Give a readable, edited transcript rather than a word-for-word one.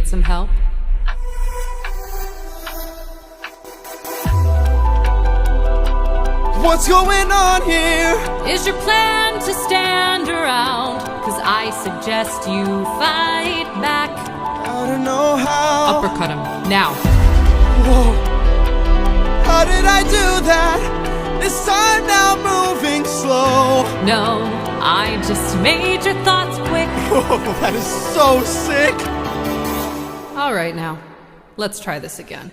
some help? What's going on here? Is your plan to stand around? 'Cause I suggest you fight back. I don't know how. Uppercut him, now. Whoa. How did I do that? This time now moving slow. No, I just made your thoughts quick. Whoa, that is so sick. All right now, let's try this again.